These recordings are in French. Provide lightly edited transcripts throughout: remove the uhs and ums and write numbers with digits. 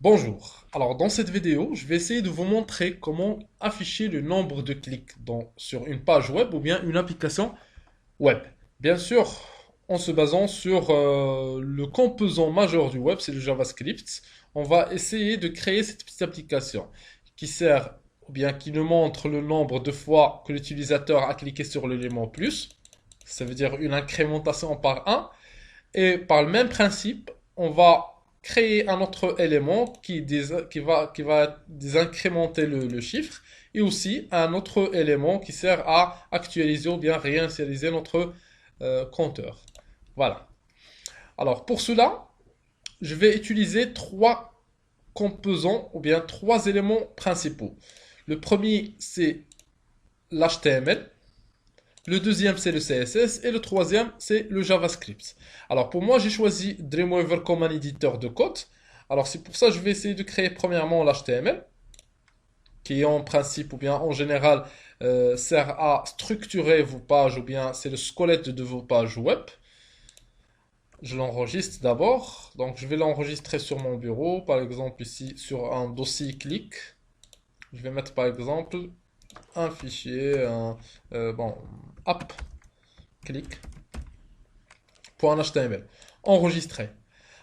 Bonjour. Alors dans cette vidéo, je vais essayer de vous montrer comment afficher le nombre de clics sur une page web ou bien une application web. Bien sûr, en se basant sur le composant majeur du web, c'est le JavaScript. On va essayer de créer cette petite application qui sert ou bien qui nous montre le nombre de fois que l'utilisateur a cliqué sur l'élément plus. Ça veut dire une incrémentation par 1. Et par le même principe, on va créer un autre élément qui va désincrémenter le chiffre et aussi un autre élément qui sert à actualiser ou bien réinitialiser notre compteur. Voilà. Alors pour cela, je vais utiliser trois composants ou bien trois éléments principaux. Le premier, c'est l'HTML. Le deuxième, c'est le CSS. Et le troisième, c'est le JavaScript. Alors, pour moi, j'ai choisi Dreamweaver comme un éditeur de code. Alors, c'est pour ça que je vais essayer de créer premièrement l'HTML, qui en principe ou bien en général sert à structurer vos pages ou bien c'est le squelette de vos pages web. Je l'enregistre d'abord. Donc, je vais l'enregistrer sur mon bureau. Par exemple, ici, sur un dossier clic. Je vais mettre par exemple un fichier, app click.html. Enregistré.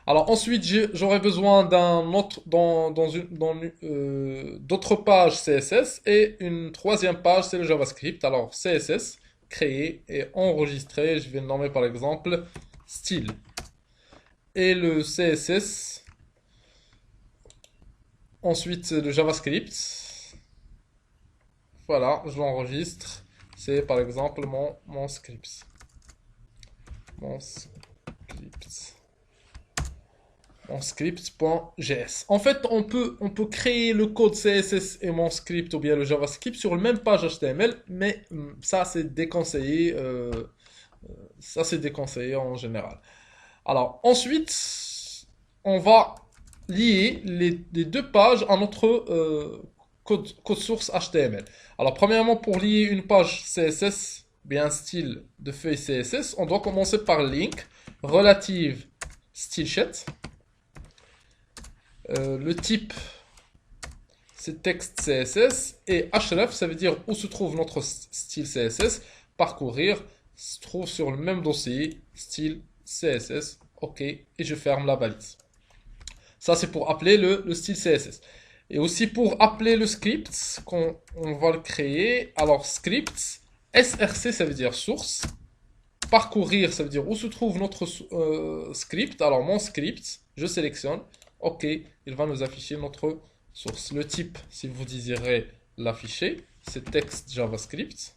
Alors ensuite, j'aurai besoin d'un autre, d'autres pages CSS et une troisième page, c'est le JavaScript. Alors CSS, créer et enregistrer. Je vais le nommer par exemple style. Et le CSS, ensuite le JavaScript. Voilà, je l'enregistre. C'est par exemple mon script. Mon script.js. En fait, on peut créer le code CSS et mon script ou bien le JavaScript sur la même page HTML, mais ça c'est déconseillé. Ça c'est déconseillé en général. Alors ensuite, on va lier les deux pages à notre code source HTML. Alors premièrement, pour lier une page CSS, bien style de feuille CSS, on doit commencer par link relative stylesheet. Le type c'est texte CSS et href ça veut dire où se trouve notre style CSS. Parcourir se trouve sur le même dossier style CSS. Ok, et je ferme la balise. Ça c'est pour appeler le style CSS. Et aussi pour appeler le script qu'on va le créer. Alors script src ça veut dire source. Parcourir ça veut dire où se trouve notre script. Alors mon script, je sélectionne. Ok, il va nous afficher notre source. Le type, si vous désirez l'afficher, c'est texte JavaScript.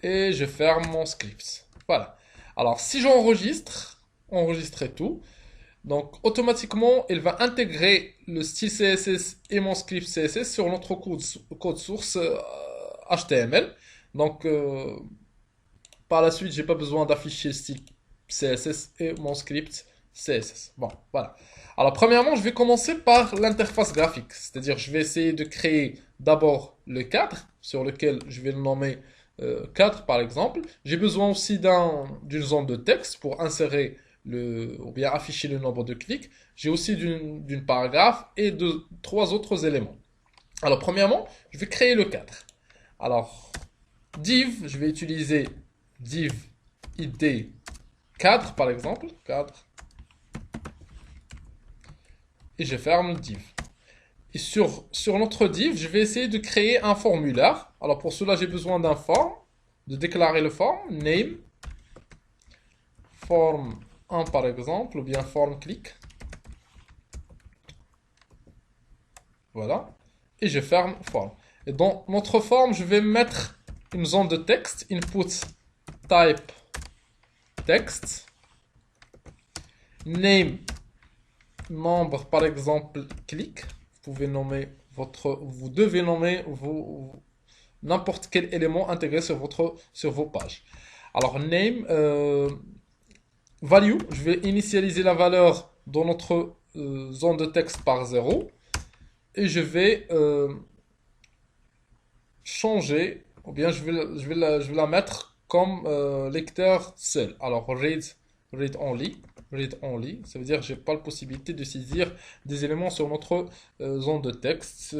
Et je ferme mon script. Voilà. Alors, si j'enregistre, enregistrer tout, donc automatiquement, il va intégrer le style CSS et mon script CSS sur notre code source HTML. Donc, par la suite, j'ai pas besoin d'afficher le style CSS et mon script CSS. Bon, voilà. Alors, premièrement, je vais commencer par l'interface graphique. C'est-à-dire, je vais essayer de créer d'abord le cadre sur lequel je vais le nommer cadre, par exemple. J'ai besoin aussi d'une zone de texte pour insérer ou bien afficher le nombre de clics. J'ai aussi d'une paragraphe et de trois autres éléments. Alors, premièrement, je vais créer le cadre. Alors, div, je vais utiliser div id cadre, par exemple. Cadre. Et je ferme le div. Et sur notre div, je vais essayer de créer un formulaire. Alors pour cela, j'ai besoin d'un form, de déclarer le form, name, form 1 par exemple, ou bien form click. Voilà. Et je ferme form. Et dans notre form, je vais mettre une zone de texte, input type text, name nombre par exemple clic. Vous devez nommer n'importe quel élément intégré sur vos pages. Alors name value, je vais initialiser la valeur dans notre zone de texte par 0 et je vais changer ou bien je vais la mettre comme lecteur seul. Alors read read only. Read only, ça veut dire que j'ai pas la possibilité de saisir des éléments sur notre zone de texte.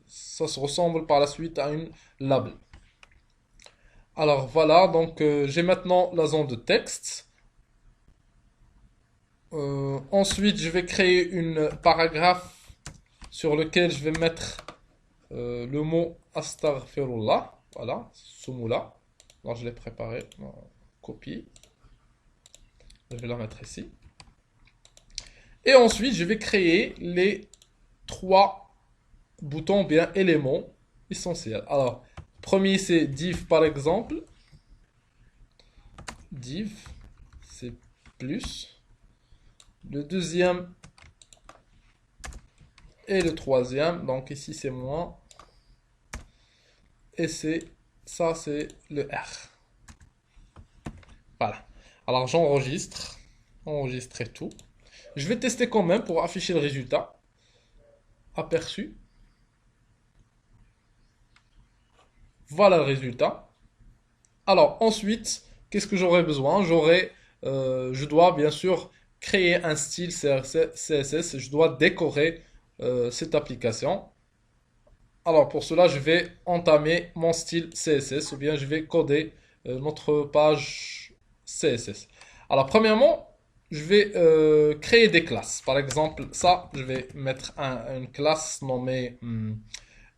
Ça se ressemble par la suite à une label. Alors voilà, donc j'ai maintenant la zone de texte. Ensuite, je vais créer une paragraphe sur lequel je vais mettre le mot astaghfirullah. Voilà, ce mot-là. Alors je l'ai préparé, copier. Je vais la mettre ici. Et ensuite, je vais créer les 3 boutons, bien éléments essentiels. Alors, premier c'est div par exemple. Div, c'est plus. Le deuxième et le troisième. Donc ici c'est moins. Et ça c'est le R. Voilà. Alors j'enregistre. Enregistrer tout. Je vais tester quand même pour afficher le résultat. Aperçu. Voilà le résultat. Alors ensuite, qu'est-ce que j'aurai besoin? Je dois bien sûr créer un style CSS. Je dois décorer cette application. Alors pour cela, je vais entamer mon style CSS ou bien je vais coder notre page CSS. Alors premièrement, je vais créer des classes. Par exemple, ça, je vais mettre une classe nommée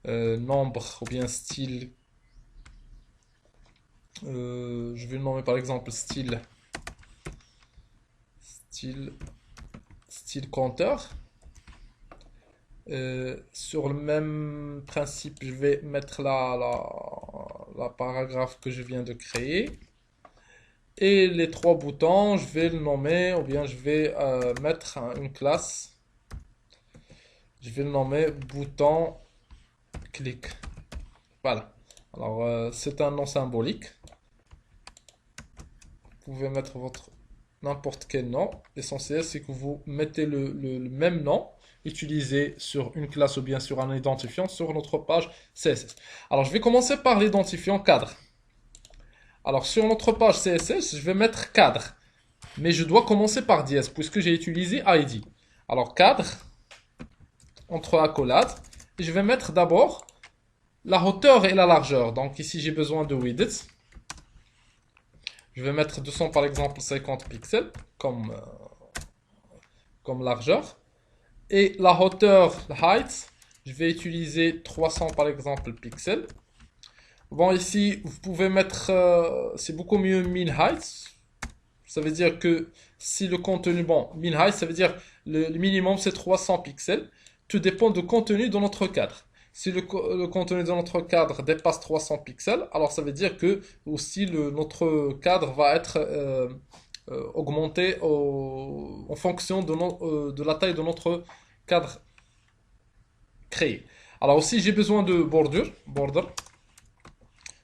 nombre ou bien style. Je vais le nommer par exemple style compteur. Sur le même principe, je vais mettre la paragraphe que je viens de créer. Et les 3 boutons, je vais le nommer, ou bien je vais mettre une classe. Je vais le nommer bouton clic. Voilà. Alors, c'est un nom symbolique. Vous pouvez mettre n'importe quel nom. L'essentiel, c'est que vous mettez le même nom utilisé sur une classe ou bien sur un identifiant sur notre page CSS. Alors, je vais commencer par l'identifiant cadre. Alors, sur notre page CSS, je vais mettre cadre. Mais je dois commencer par dièse, puisque j'ai utilisé ID. Alors, cadre, entre accolades. Et je vais mettre d'abord la hauteur et la largeur. Donc, ici, j'ai besoin de width. Je vais mettre 200 par exemple 50 pixels comme largeur. Et la hauteur, la height, je vais utiliser 300 par exemple pixels. Bon, ici, vous pouvez mettre, c'est beaucoup mieux min height. Ça veut dire que si le contenu, bon, min height, ça veut dire le minimum c'est 300 pixels. Tout dépend du contenu de notre cadre. Si le contenu de notre cadre dépasse 300 pixels, alors ça veut dire que aussi notre cadre va être augmenté en fonction de la taille de notre cadre créé. Alors aussi j'ai besoin de border.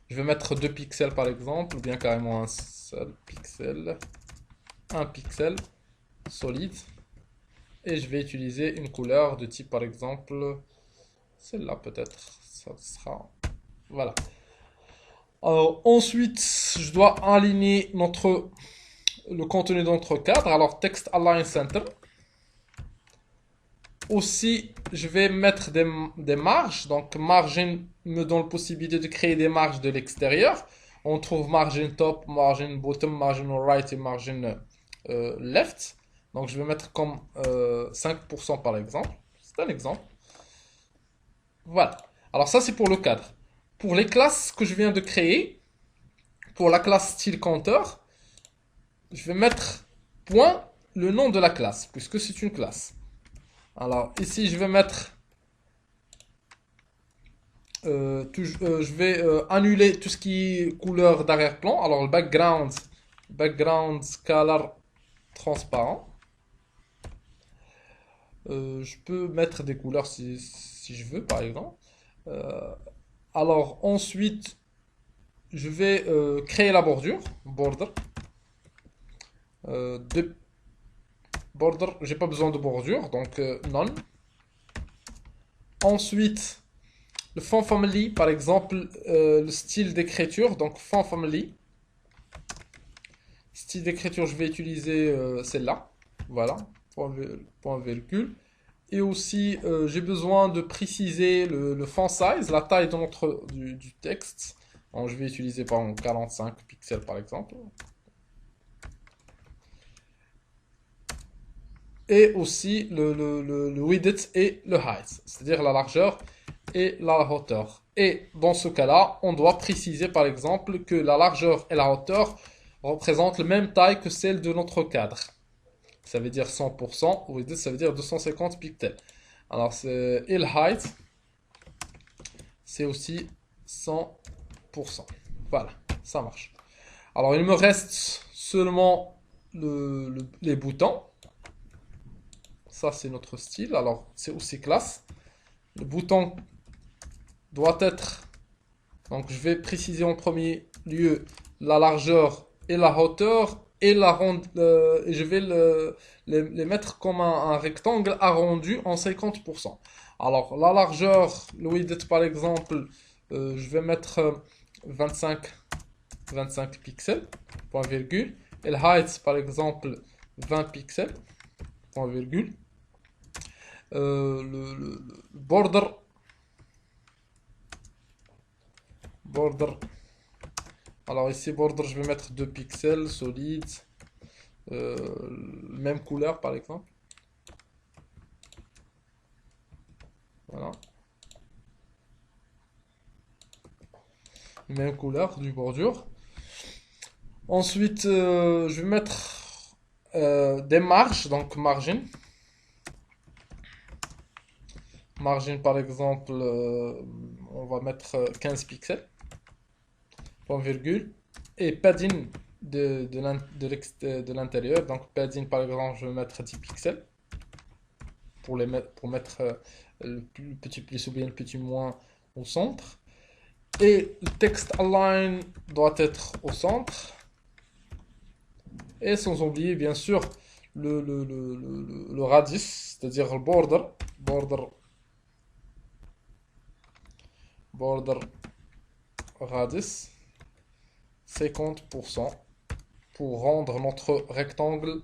Je vais mettre 2 pixels par exemple, ou bien carrément un seul pixel. 1 pixel solide. Et je vais utiliser une couleur de type par exemple celle-là peut-être. Ça sera. Voilà. Alors, ensuite, je dois aligner le contenu de notre cadre. Alors, text align center. Aussi, je vais mettre des marges. Donc, margin me donne la possibilité de créer des marges de l'extérieur. On trouve margin top, margin bottom, margin right et margin left. Donc, je vais mettre comme 5% par exemple. C'est un exemple. Voilà. Alors, ça, c'est pour le cadre. Pour les classes que je viens de créer, pour la classe style compteur, je vais mettre point le nom de la classe, puisque c'est une classe. Alors ici je vais mettre, je vais annuler tout ce qui est couleur d'arrière-plan. Alors le background color transparent. Je peux mettre des couleurs si je veux par exemple. Alors ensuite je vais créer la bordure, border. Border, j'ai pas besoin de bordure, donc none. Ensuite, le font family, par exemple, le style d'écriture, donc font family. Style d'écriture, je vais utiliser celle-là. Voilà, point virgule. Et aussi, j'ai besoin de préciser le font size, la taille du texte. Donc, je vais utiliser par exemple 45 pixels par exemple. Et aussi le width et le height, c'est-à-dire la largeur et la hauteur. Et dans ce cas-là, on doit préciser par exemple que la largeur et la hauteur représentent la même taille que celle de notre cadre. Ça veut dire 100%, width ça veut dire 250 pixels. Alors, et le height, c'est aussi 100%. Voilà, ça marche. Alors, il me reste seulement les boutons. Ça, c'est notre style. Alors, c'est aussi classe. Le bouton doit être... Donc, je vais préciser en premier lieu la largeur et la hauteur. Et je vais les mettre comme un rectangle arrondi en 50%. Alors, la largeur, le width par exemple, je vais mettre 25 pixels, point virgule. Et le height par exemple, 20 pixels, point virgule. Le border, alors ici border je vais mettre 2 pixels solide, même couleur par exemple, voilà, même couleur du bordure. Ensuite je vais mettre des marges, donc margin par exemple, on va mettre 15 pixels, point virgule, et padding de l'intérieur, donc padding par exemple je vais mettre 10 pixels, pour mettre le petit plus ou bien le petit moins au centre, et le text align doit être au centre, et sans oublier bien sûr le radius, c'est-à-dire le border radius 50% pour rendre notre rectangle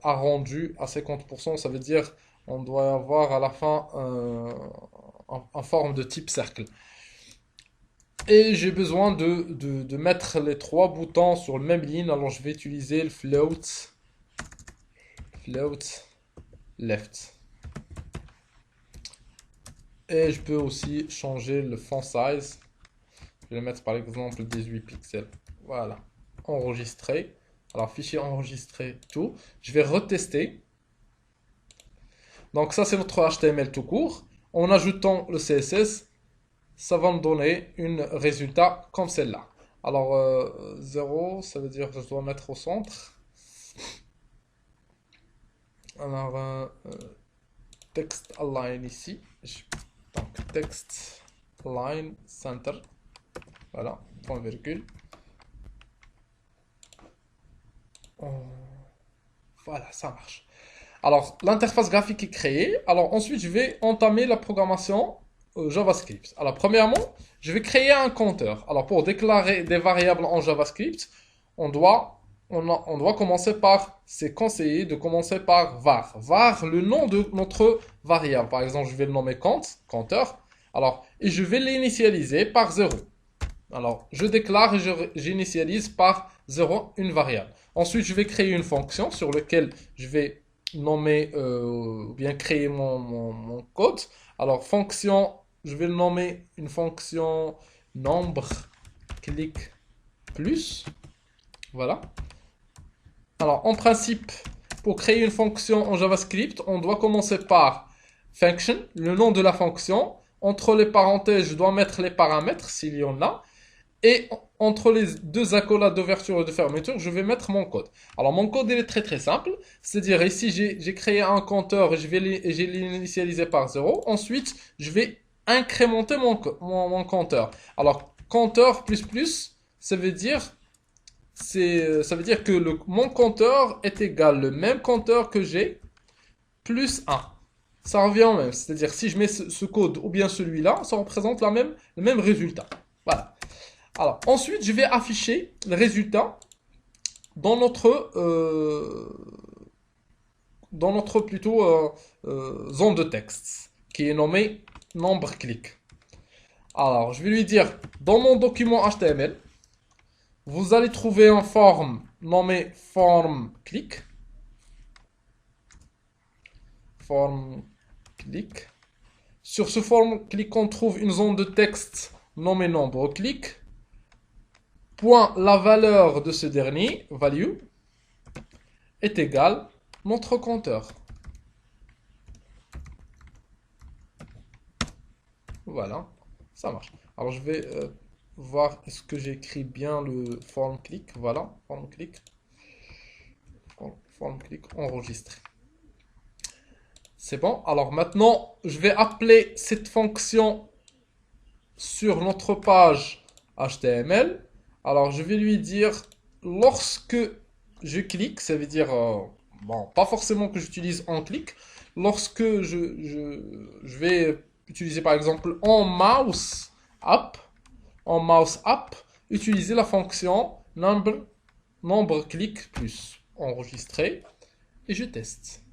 arrondi à 50%. Ça veut dire on doit avoir à la fin en forme de type cercle. Et j'ai besoin de mettre les trois boutons sur la même ligne. Alors je vais utiliser le float left. Et je peux aussi changer le font size. Je vais mettre par exemple 18 pixels. Voilà. Enregistrer. Alors fichier enregistré, tout. Je vais retester. Donc ça c'est notre HTML tout court. En ajoutant le CSS, ça va me donner un résultat comme celle-là. Alors 0, ça veut dire que je dois mettre au centre. Alors text align ici. Donc text align center. Voilà, point virgule. Voilà, ça marche. Alors, l'interface graphique est créée. Alors, ensuite, je vais entamer la programmation JavaScript. Alors, premièrement, je vais créer un compteur. Alors, pour déclarer des variables en JavaScript, on doit commencer par, c'est conseillé de commencer par var. Var, le nom de notre variable. Par exemple, je vais le nommer compteur. Alors, et je vais l'initialiser par 0. Alors, je déclare et j'initialise par 0 une variable. Ensuite, je vais créer une fonction sur laquelle je vais nommer ou bien créer mon code. Alors, fonction, je vais le nommer une fonction nombre clic plus. Voilà. Alors, en principe, pour créer une fonction en JavaScript, on doit commencer par function, le nom de la fonction. Entre les parenthèses, je dois mettre les paramètres s'il y en a. Et entre les deux accolades d'ouverture et de fermeture, je vais mettre mon code. Alors mon code il est très très simple. C'est-à-dire ici j'ai créé un compteur et j'ai l'initialisé par 0. Ensuite je vais incrémenter mon compteur. Alors compteur plus, ça veut dire que mon compteur est égal le même compteur que j'ai plus 1. Ça revient au même. C'est-à-dire si je mets ce code ou bien celui-là, ça représente le même résultat. Voilà. Alors, ensuite, je vais afficher le résultat dans notre, plutôt zone de texte qui est nommée nombre clic. Alors, je vais lui dire, dans mon document HTML, vous allez trouver une forme nommée form click. Form click. Sur ce form click, on trouve une zone de texte nommée nombre clic. Point la valeur de ce dernier, value, est égale notre compteur. Voilà, ça marche. Alors je vais voir est-ce que j'écris bien le form click. Voilà, form click. Form click enregistré. C'est bon. Alors maintenant, je vais appeler cette fonction sur notre page HTML. Alors je vais lui dire, lorsque je clique, ça veut dire, bon, pas forcément que j'utilise en clic. Lorsque je vais utiliser par exemple en mouse up, utiliser la fonction nombre clic plus enregistré et je teste.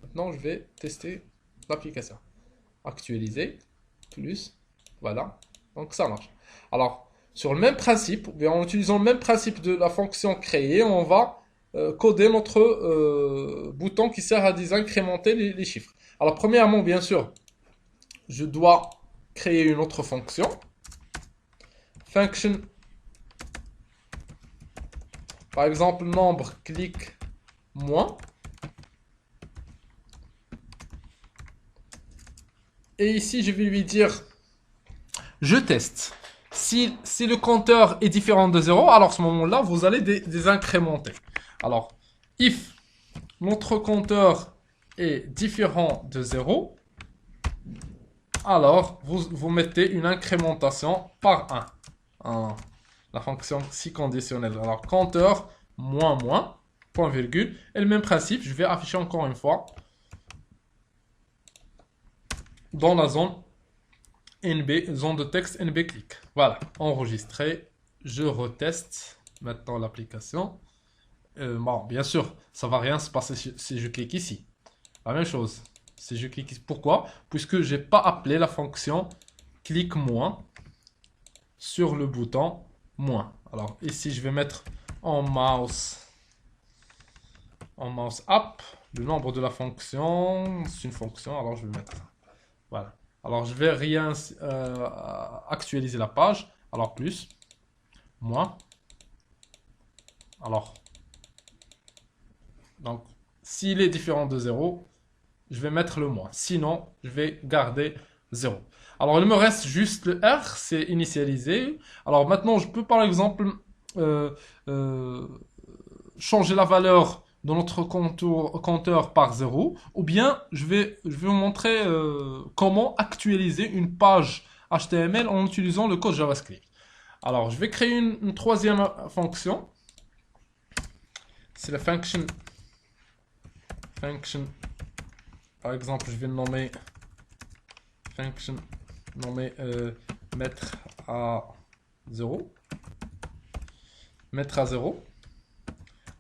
Maintenant, je vais tester l'application. Actualiser, plus, voilà. Donc, ça marche. Alors, sur le même principe, en utilisant le même principe de la fonction créer, on va coder notre bouton qui sert à désincrémenter les chiffres. Alors, premièrement, bien sûr, je dois créer une autre fonction. Function, par exemple, nombre clic moins. Et ici, je vais lui dire, je teste. Si le compteur est différent de 0, alors à ce moment-là, vous allez désincrémenter. Alors, if notre compteur est différent de 0, alors vous mettez une incrémentation par 1. La fonction si conditionnelle. Alors, compteur moins moins, point virgule. Et le même principe, je vais afficher encore une fois dans la zone NB, zone de texte NB click. Voilà, enregistré. Je reteste maintenant l'application. Bon, bien sûr, ça ne va rien se passer si je clique ici. La même chose. Si je clique ici. Pourquoi? Puisque je n'ai pas appelé la fonction clic moins sur le bouton moins. Alors ici, je vais mettre en mouse up le nombre de la fonction. C'est une fonction, alors je vais mettre. Voilà. Alors, je vais rien actualiser la page. Alors, plus, moins. Alors, donc, s'il est différent de 0, je vais mettre le moins. Sinon, je vais garder 0. Alors, il me reste juste le R, c'est initialisé. Alors, maintenant, je peux par exemple changer la valeur de notre compteur par 0, ou bien je vais vous montrer comment actualiser une page HTML en utilisant le code JavaScript. Alors, je vais créer une troisième fonction. C'est la function. Par exemple, je vais le nommer function, mettre à 0. Mettre à 0.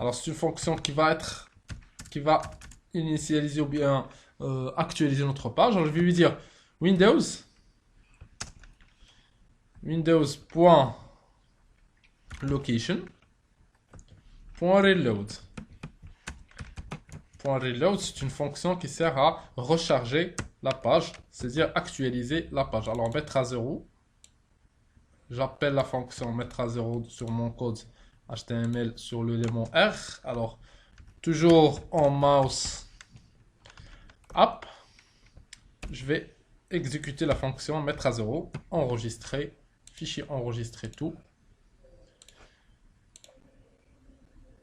Alors, c'est une fonction qui va initialiser ou bien actualiser notre page. Alors, je vais lui dire Windows.location.reload. .reload, c'est une fonction qui sert à recharger la page, c'est-à-dire actualiser la page. Alors, mettre à 0. J'appelle la fonction mettre à 0 sur mon code HTML sur l'élément R. Alors, toujours en mouse up, je vais exécuter la fonction mettre à 0, enregistrer, fichier enregistrer tout.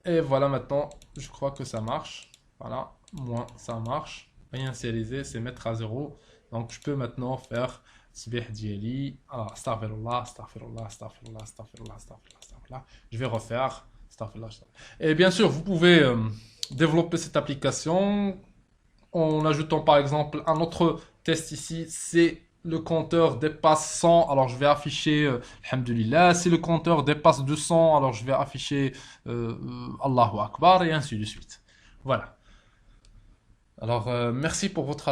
Et voilà, maintenant, je crois que ça marche. Voilà, moins ça marche. Initialiser, c'est mettre à 0. Donc, je peux maintenant faire Sbih Dieli. Astaghfirullah. Je vais refaire. Et bien sûr, vous pouvez développer cette application en ajoutant par exemple un autre test ici. C'est le compteur dépasse 100, alors je vais afficher Alhamdulillah. Si le compteur dépasse 200, alors je vais afficher Allahu Akbar, et ainsi de suite. Voilà. Alors, merci pour votre